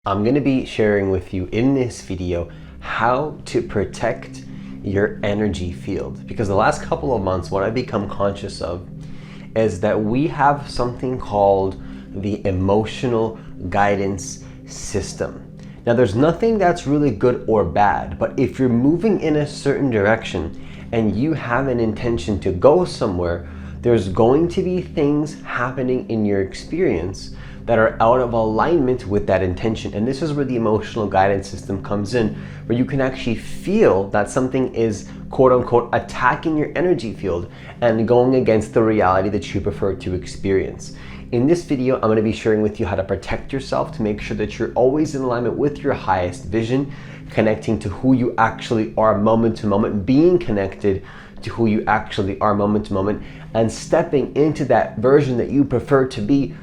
I'm going to be sharing with you in this video how to protect your energy field, because the last couple of months what I've become conscious of is that we have something called the emotional guidance system. Now there's nothing that's really good or bad, but if you're moving in a certain direction and you have an intention to go somewhere, there's going to be things happening in your experience that are out of alignment with that intention. And this is where the emotional guidance system comes in, where you can actually feel that something is quote unquote attacking your energy field and going against the reality that you prefer to experience. In this video, I'm going to be sharing with you how to protect yourself to make sure that you're always in alignment with your highest vision, connecting to who you actually are moment to moment, being connected to who you actually are moment to moment, and stepping into that version that you prefer to be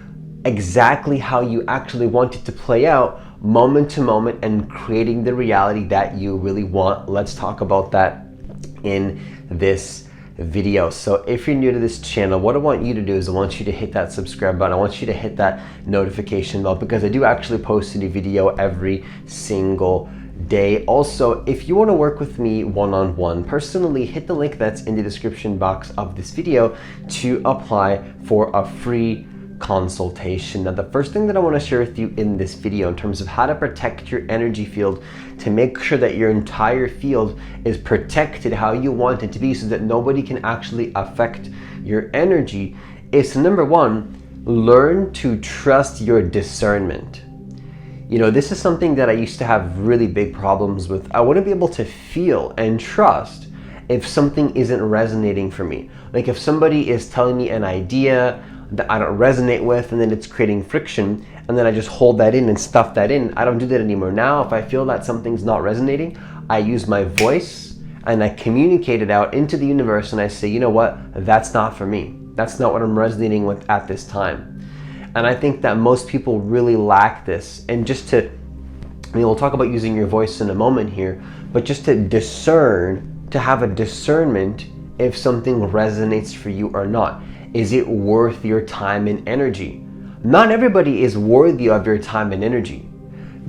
exactly how you actually want it to play out moment to moment, and creating the reality that you really want. Let's talk about that in this video. So if you're new to this channel, what I want you to do is I want you to hit that subscribe button. I want you to hit that notification bell, because I do actually post a new video every single day. Also, if you want to work with me one-on-one personally, hit the link that's in the description box of this video to apply for a free consultation. Now, the first thing that I want to share with you in this video in terms of how to protect your energy field to make sure that your entire field is protected how you want it to be so that nobody can actually affect your energy is to, number one, learn to trust your discernment. You know, this is something that I used to have really big problems with. I wouldn't be able to feel and trust if something isn't resonating for me. Like if somebody is telling me an idea that I don't resonate with, and then it's creating friction, and then I just hold that in and stuff that in. I don't do that anymore. Now, if I feel that something's not resonating, I use my voice and I communicate it out into the universe, and I say, you know what, that's not for me. That's not what I'm resonating with at this time. And I think that most people really lack this. And just to, I mean, we'll talk about using your voice in a moment here, but just to discern, to have a discernment if something resonates for you or not. Is it worth your time and energy? Not everybody is worthy of your time and energy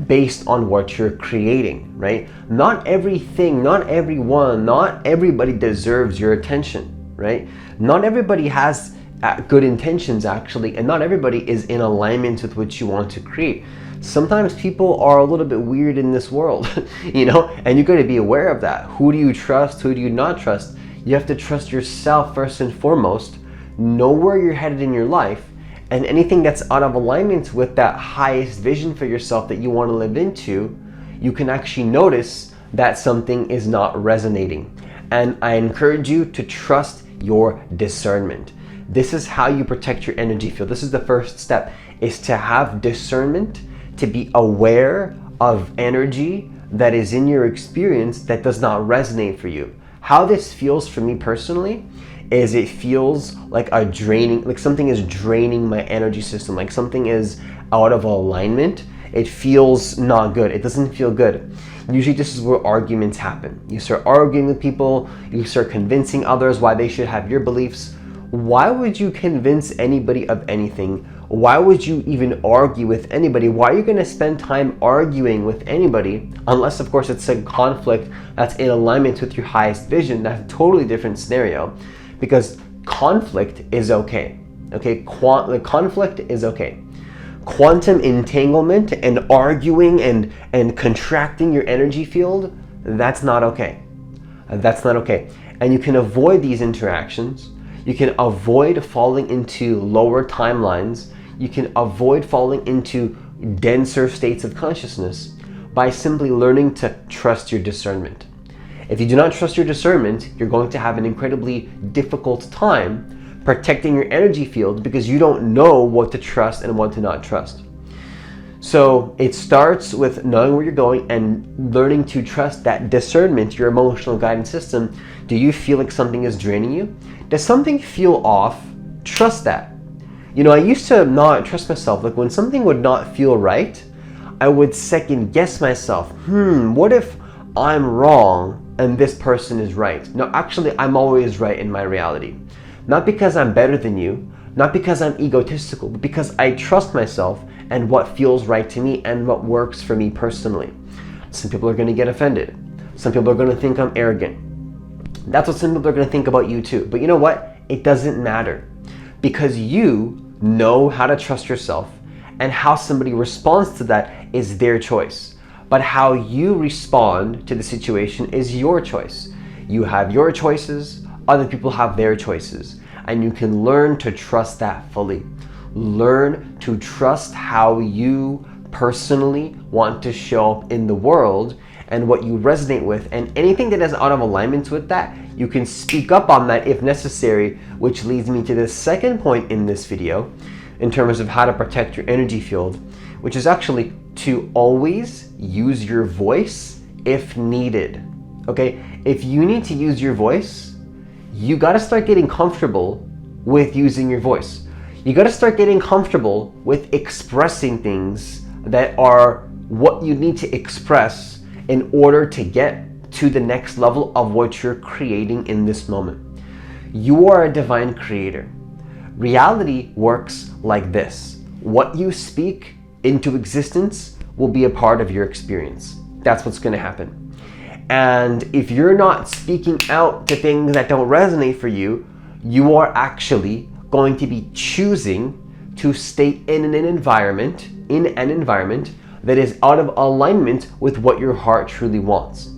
based on what you're creating, right? Not everything, not everyone, not everybody deserves your attention, right? Not everybody has good intentions actually, and not everybody is in alignment with what you want to create. Sometimes people are a little bit weird in this world, you know, and you got to be aware of that. Who do you trust? Who do you not trust? You have to trust yourself first and foremost. Know where you're headed in your life, and anything that's out of alignment with that highest vision for yourself that you want to live into, you can actually notice that something is not resonating. And I encourage you to trust your discernment. This is how you protect your energy field. This is the first step, is to have discernment, to be aware of energy that is in your experience that does not resonate for you. How this feels for me personally is it feels like a draining, like something is draining my energy system, like something is out of alignment. It feels not good. It doesn't feel good. Usually this is where arguments happen. You start arguing with people, you start convincing others why they should have your beliefs. Why would you convince anybody of anything? Why would you even argue with anybody? Why are you going to spend time arguing with anybody? Unless, of course, it's a conflict that's in alignment with your highest vision. That's a totally different scenario, because conflict is okay. Okay, conflict is okay. Quantum entanglement and arguing and contracting your energy field, that's not okay. That's not okay. And you can avoid these interactions. You can avoid falling into lower timelines. You can avoid falling into denser states of consciousness by simply learning to trust your discernment. If you do not trust your discernment, you're going to have an incredibly difficult time protecting your energy field, because you don't know what to trust and what to not trust. So it starts with knowing where you're going and learning to trust that discernment, your emotional guidance system. Do you feel like something is draining you? Does something feel off? Trust that. You know, I used to not trust myself. Like when something would not feel right, I would second guess myself. What if I'm wrong and this person is right? No, actually, I'm always right in my reality. Not because I'm better than you, not because I'm egotistical, but because I trust myself and what feels right to me and what works for me personally. Some people are going to get offended. Some people are going to think I'm arrogant. That's what some people are going to think about you too. But you know what? It doesn't matter, because you know how to trust yourself, and how somebody responds to that is their choice. But how you respond to the situation is your choice. You have your choices, other people have their choices, and you can learn to trust that fully. Learn to trust how you personally want to show up in the world and what you resonate with, and anything that is out of alignment with that, you can speak up on that if necessary, which leads me to the second point in this video in terms of how to protect your energy field, which is actually to always use your voice if needed. Okay, if you need to use your voice, you got to start getting comfortable with using your voice. You got to start getting comfortable with expressing things that are what you need to express in order to get to the next level of what you're creating in this moment. You are a divine creator. Reality works like this. What you speak into existence will be a part of your experience. That's what's going to happen. And if you're not speaking out to things that don't resonate for you, you are actually going to be choosing to stay in an environment that is out of alignment with what your heart truly wants.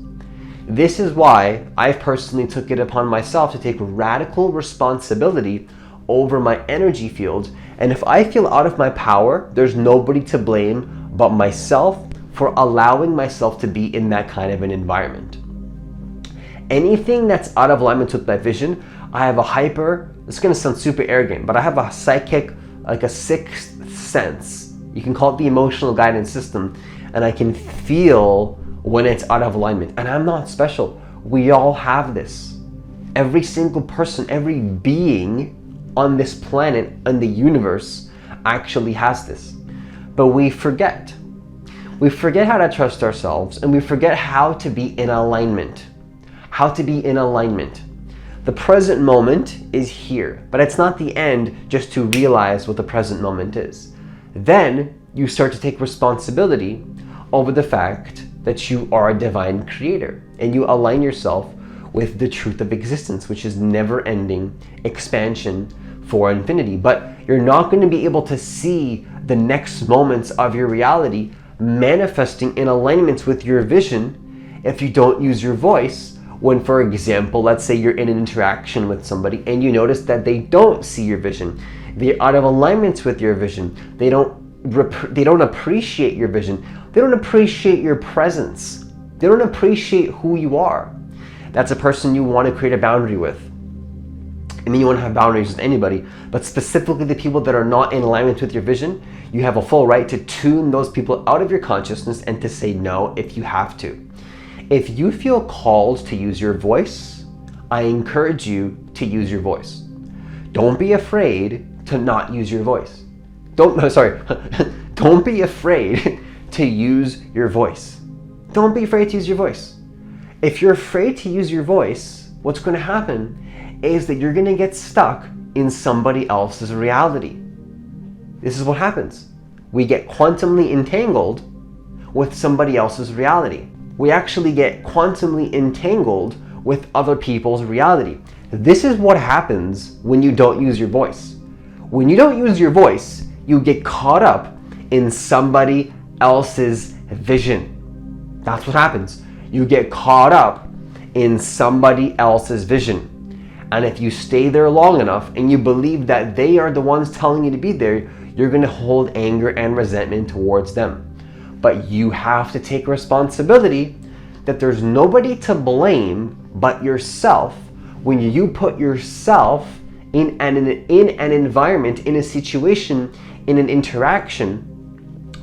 This is why I personally took it upon myself to take radical responsibility over my energy field. And if I feel out of my power, there's nobody to blame but myself for allowing myself to be in that kind of an environment. Anything that's out of alignment with my vision, I have it's going to sound super arrogant, but I have a psychic, like a sixth sense. You can call it the emotional guidance system, and I can feel when it's out of alignment. And I'm not special. We all have this. Every single person, every being on this planet and the universe actually has this. But we forget. We forget how to trust ourselves, and we forget how to be in alignment. How to be in alignment. The present moment is here, but it's not the end just to realize what the present moment is. Then you start to take responsibility over the fact that you are a divine creator, and you align yourself with the truth of existence, which is never-ending expansion for infinity. But you're not going to be able to see the next moments of your reality manifesting in alignments with your vision if you don't use your voice. When, for example, let's say you're in an interaction with somebody and you notice that they don't see your vision, they're out of alignments with your vision, they don't appreciate your vision, they don't appreciate your presence, they don't appreciate who you are. That's a person you want to create a boundary with. I mean, you want to have boundaries with anybody, but specifically the people that are not in alignment with your vision, you have a full right to tune those people out of your consciousness and to say no if you have to. If you feel called to use your voice, I encourage you to use your voice. Don't be afraid to not use your voice. Don't be afraid to use your voice. Don't be afraid to use your voice. If you're afraid to use your voice, what's going to happen is that you're going to get stuck in somebody else's reality. This is what happens. We get quantumly entangled with somebody else's reality. We actually get quantumly entangled with other people's reality. This is what happens when you don't use your voice. When you don't use your voice, you get caught up in somebody else's vision. That's what happens. You get caught up in somebody else's vision. And if you stay there long enough and you believe that they are the ones telling you to be there, you're going to hold anger and resentment towards them. But you have to take responsibility that there's nobody to blame but yourself when you put yourself in an environment, in a situation, in an interaction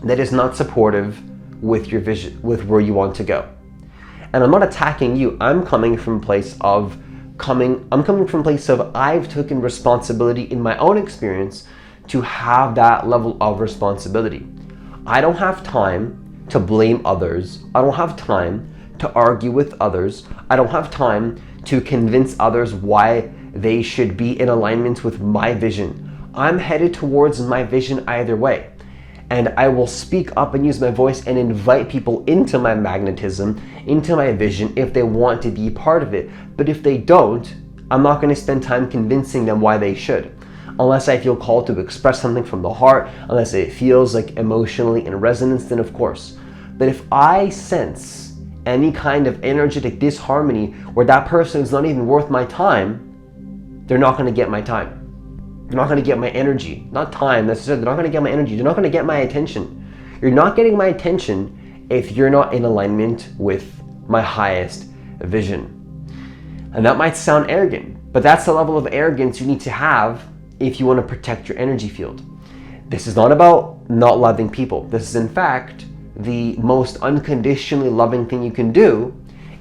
that is not supportive with your vision, with where you want to go. And I'm not attacking you. I'm coming from a place of I've taken responsibility in my own experience to have that level of responsibility. I don't have time to blame others. I don't have time to argue with others. I don't have time to convince others why they should be in alignment with my vision. I'm headed towards my vision either way. and I will speak up and use my voice and invite people into my magnetism, into my vision if they want to be part of it. But if they don't, I'm not going to spend time convincing them why they should. Unless I feel called to express something from the heart, unless it feels like emotionally in resonance, then of course. But if I sense any kind of energetic disharmony where that person is not even worth my time, they're not going to get my time. They're not going to get my energy. Not time, necessarily. They're not going to get my energy. They're not going to get my attention. You're not getting my attention if you're not in alignment with my highest vision. And that might sound arrogant, but that's the level of arrogance you need to have if you want to protect your energy field. This is not about not loving people. This is in fact the most unconditionally loving thing you can do,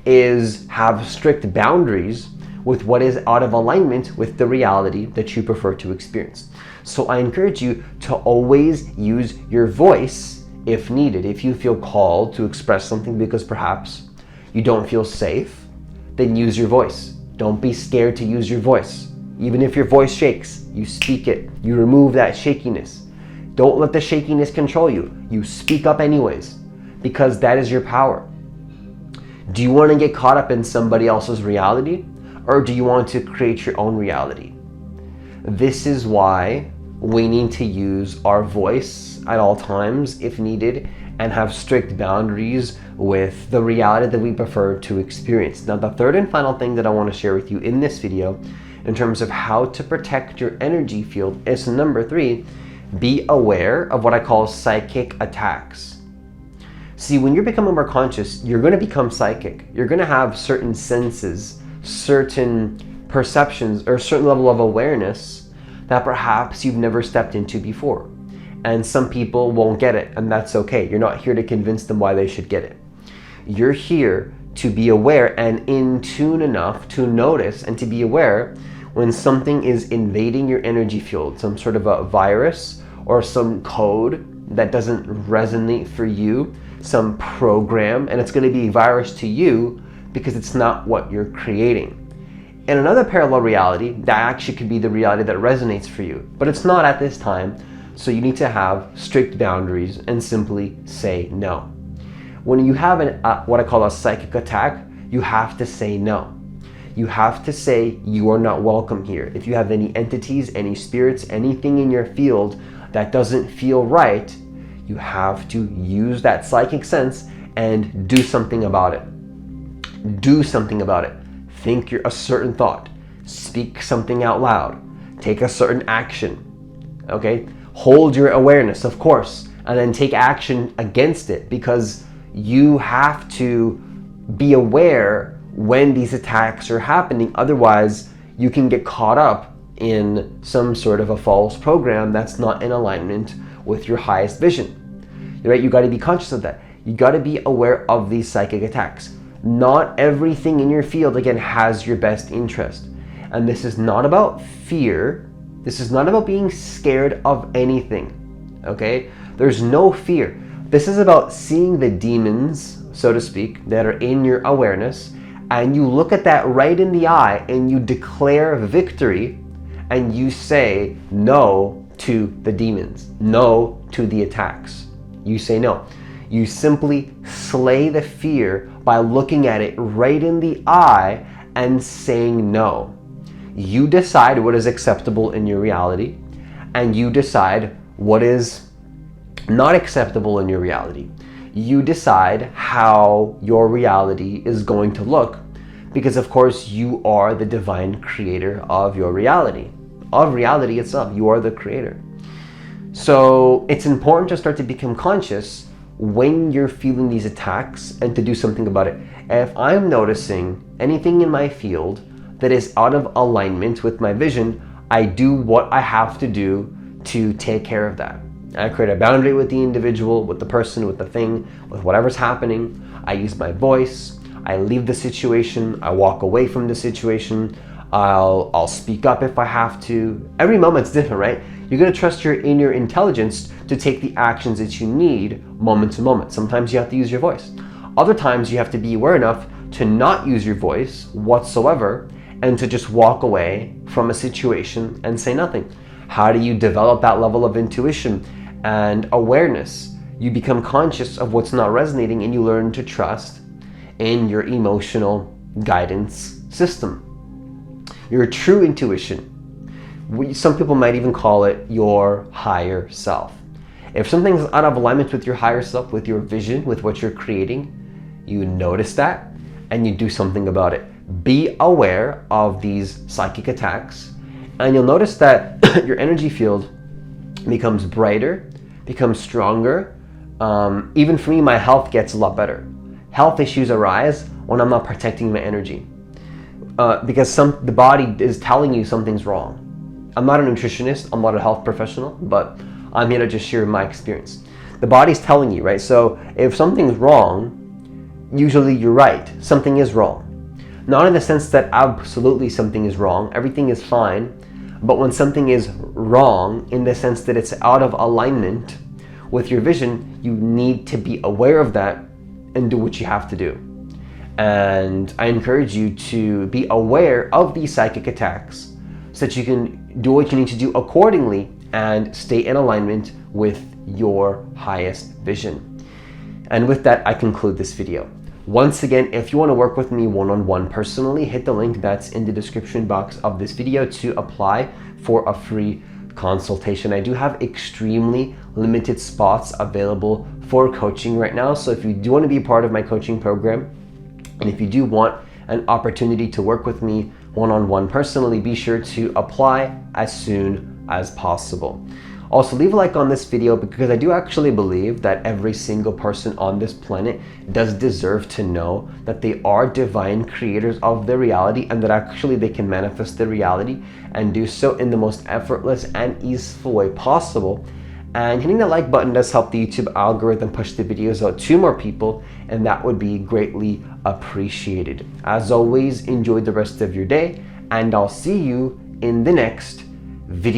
is have strict boundaries with what is out of alignment with the reality that you prefer to experience. So I encourage you to always use your voice if needed. If you feel called to express something because perhaps you don't feel safe, then use your voice. Don't be scared to use your voice. Even if your voice shakes, you speak it. You remove that shakiness. Don't let the shakiness control you. You speak up anyways, because that is your power. Do you want to get caught up in somebody else's reality, or do you want to create your own reality? This is why we need to use our voice at all times if needed, and have strict boundaries with the reality that we prefer to experience. Now, the third and final thing that I want to share with you in this video in terms of how to protect your energy field is number 3, be aware of what I call psychic attacks. See, when you're becoming more conscious, you're going to become psychic. You're going to have certain senses, certain perceptions, or a certain level of awareness that perhaps you've never stepped into before. And some people won't get it, and that's okay. You're not here to convince them why they should get it. You're here to be aware and in tune enough to notice and to be aware when something is invading your energy field, some sort of a virus or some code that doesn't resonate for you, some program, and it's going to be a virus to you because it's not what you're creating. In another parallel reality, that actually could be the reality that resonates for you, but it's not at this time. So you need to have strict boundaries and simply say no. When you have what I call a psychic attack, you have to say no. You have to say you are not welcome here. If you have any entities, any spirits, anything in your field that doesn't feel right, you have to use that psychic sense and do something about it. Do something about it. Think a certain thought. Speak something out loud. Take a certain action. Okay? Hold your awareness, of course, and then take action against it, because you have to be aware when these attacks are happening. Otherwise, you can get caught up in some sort of a false program that's not in alignment with your highest vision. Right? You got to be conscious of that. You got to be aware of these psychic attacks. Not everything in your field, again, has your best interest. And this is not about fear. This is not about being scared of anything, okay? There's no fear. This is about seeing the demons, so to speak, that are in your awareness, and you look at that right in the eye and you declare victory, and you say no to the demons, no to the attacks. You say no. You simply slay the fear by looking at it right in the eye and saying no. You decide what is acceptable in your reality, and you decide what is not acceptable in your reality. You decide how your reality is going to look, because of course you are the divine creator of your reality, of reality itself. You are the creator. So it's important to start to become conscious when you're feeling these attacks and to do something about it. If I'm noticing anything in my field that is out of alignment with my vision, I do what I have to do to take care of that. I create a boundary with the individual, with the person, with the thing, with whatever's happening. I use my voice. I leave the situation. I walk away from the situation. I'll speak up if I have to. Every moment's different, right? You're gonna trust your inner intelligence to take the actions that you need moment to moment. Sometimes you have to use your voice. Other times you have to be aware enough to not use your voice whatsoever and to just walk away from a situation and say nothing. How do you develop that level of intuition and awareness. You become conscious of what's not resonating, and you learn to trust in your emotional guidance system, your true intuition. Some people might even call it your higher self. If something's out of alignment with your higher self, with your vision, with what you're creating, you notice that and you do something about it. Be aware of these psychic attacks, and you'll notice that your energy field becomes brighter, becomes stronger. Even for me, my health gets a lot better. Health issues arise when I'm not protecting my energy, because the body is telling you something's wrong. I'm not a nutritionist, I'm not a health professional, but I'm here to just share my experience. The body's telling you, right? So if something's wrong, usually you're right. Something is wrong. Not in the sense that absolutely something is wrong, everything is fine, but when something is wrong in the sense that it's out of alignment with your vision, you need to be aware of that and do what you have to do. And I encourage you to be aware of these psychic attacks so that you can do what you need to do accordingly and stay in alignment with your highest vision. And with that, I conclude this video. Once again, if you want to work with me one-on-one personally, hit the link that's in the description box of this video to apply for a free consultation. I do have extremely limited spots available for coaching right now. So if you do want to be part of my coaching program, and if you do want an opportunity to work with me one-on-one personally, be sure to apply as soon as possible. Also, leave a like on this video, because I do actually believe that every single person on this planet does deserve to know that they are divine creators of their reality, and that actually they can manifest their reality and do so in the most effortless and easeful way possible. And hitting the like button does help the YouTube algorithm push the videos out to more people, and that would be greatly appreciated. As always, enjoy the rest of your day, and I'll see you in the next video.